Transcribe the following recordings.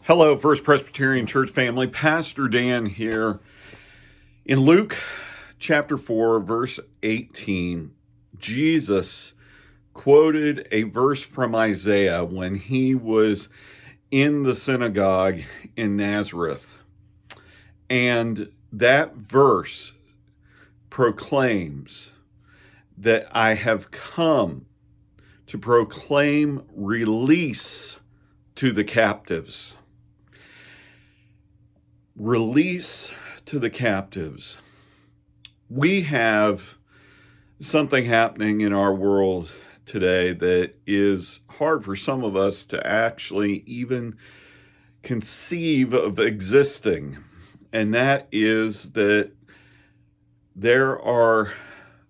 Hello, First Presbyterian Church family. Pastor Dan here. In Luke chapter 4, verse 18, Jesus quoted a verse from Isaiah when he was in the synagogue in Nazareth. And that verse proclaims that I have come to proclaim release to the captives. Release to the captives. We have something happening in our world today that is hard for some of us to actually even conceive of existing. And that is that there are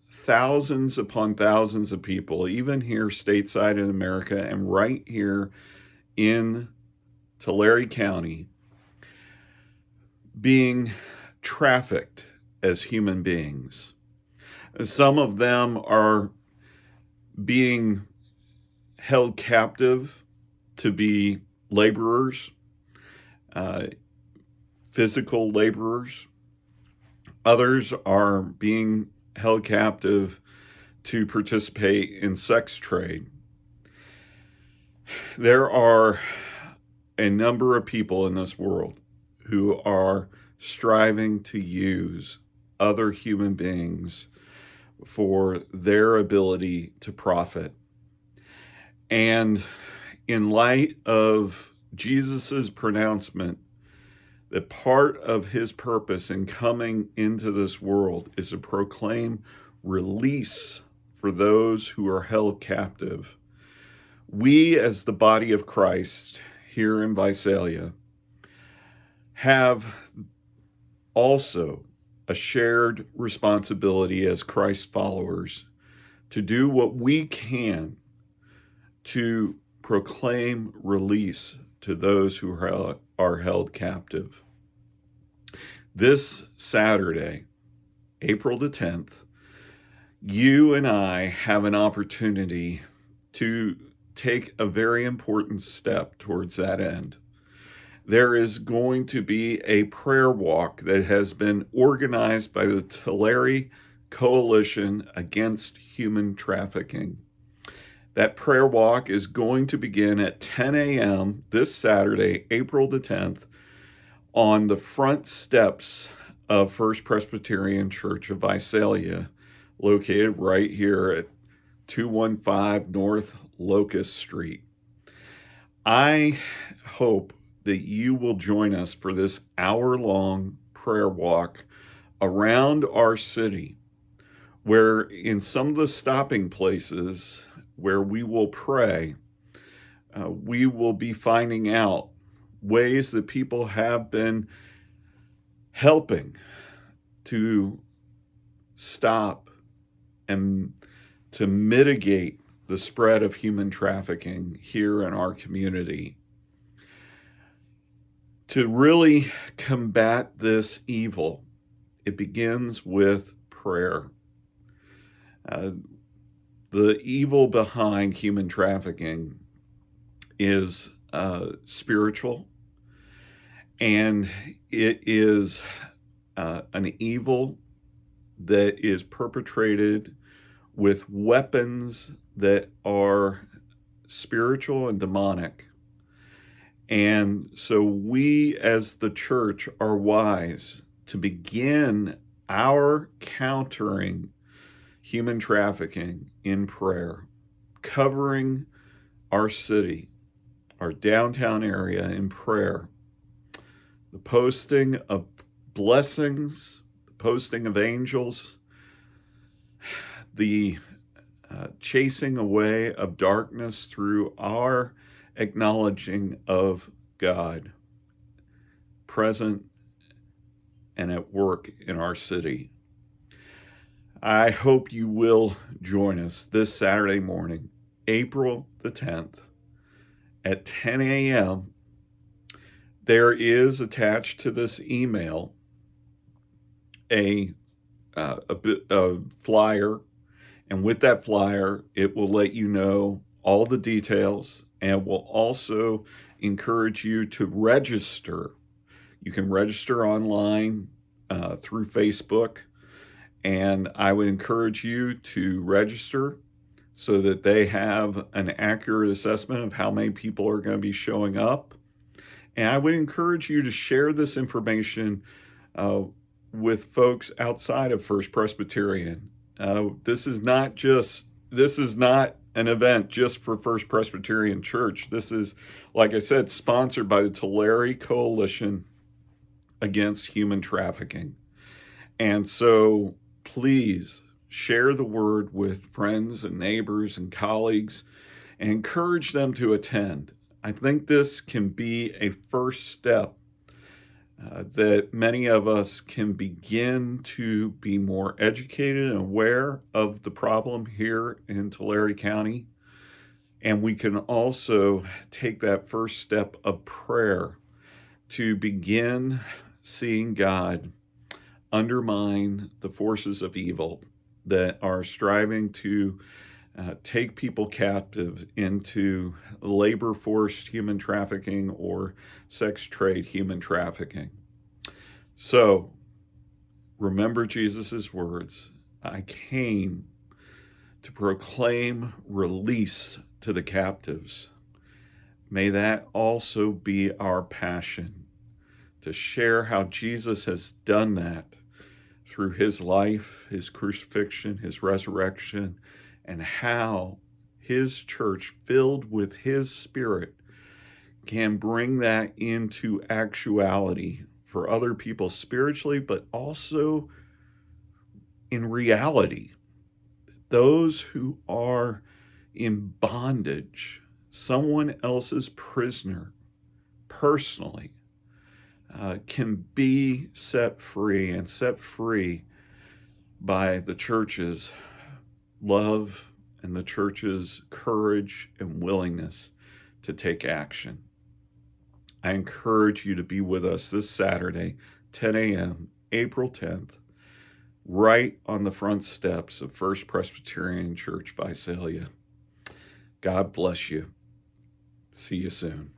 thousands upon thousands of people, even here stateside in America and right here in Tulare County, being trafficked as human beings. Some of them are being held captive to be laborers, physical laborers. Others are being held captive to participate in sex trade. There are a number of people in this world who are striving to use other human beings for their ability to profit. And in light of Jesus's pronouncement that part of his purpose in coming into this world is to proclaim release for those who are held captive, we as the body of Christ here in Visalia have also a shared responsibility as Christ followers to do what we can to proclaim release to those who are held captive. This Saturday, April the 10th, you and I have an opportunity to take a very important step towards that end. There is going to be a prayer walk that has been organized by the Tulare Coalition Against Human Trafficking. That prayer walk is going to begin at 10 a.m. this Saturday, April the 10th, on the front steps of First Presbyterian Church of Visalia, located right here at 215 North Locust Street. I hope that you will join us for this hour-long prayer walk around our city, where in some of the stopping places where we will pray, we will be finding out ways that people have been helping to stop and to mitigate the spread of human trafficking here in our community. To really combat this evil, it begins with prayer. The evil behind human trafficking is spiritual, and it is an evil that is perpetrated with weapons that are spiritual and demonic. And so we as the church are wise to begin our countering human trafficking in prayer, covering our city, our downtown area in prayer. The posting of blessings, the posting of angels, the chasing away of darkness through our acknowledging of God present and at work in our city. I hope you will join us this Saturday morning, April the 10th at 10 a.m. There is attached to this email a flyer, and with that flyer, it will let you know all the details and will also encourage you to register. You can register online through Facebook, and I would encourage you to register so that they have an accurate assessment of how many people are going to be showing up. And I would encourage you to share this information with folks outside of First Presbyterian. This is not an event just for First Presbyterian Church. This is, like I said, sponsored by the Tulare Coalition Against Human Trafficking. And so please share the word with friends and neighbors and colleagues and encourage them to attend. I think this can be a first step that many of us can begin to be more educated and aware of the problem here in Tulare County. And we can also take that first step of prayer to begin seeing God undermine the forces of evil that are striving to take people captive into labor forced human trafficking or sex trade human trafficking. So remember Jesus' words, I came to proclaim release to the captives. May that also be our passion, to share how Jesus has done that through his life, his crucifixion, his resurrection, and how his church, filled with his Spirit, can bring that into actuality for other people spiritually, but also in reality. Those who are in bondage, someone else's prisoner, personally, can be set free, and set free by the church's love and the church's courage and willingness to take action. I encourage you to be with us this Saturday, 10 a.m., April 10th, right on the front steps of First Presbyterian Church, Visalia. God bless you. See you soon.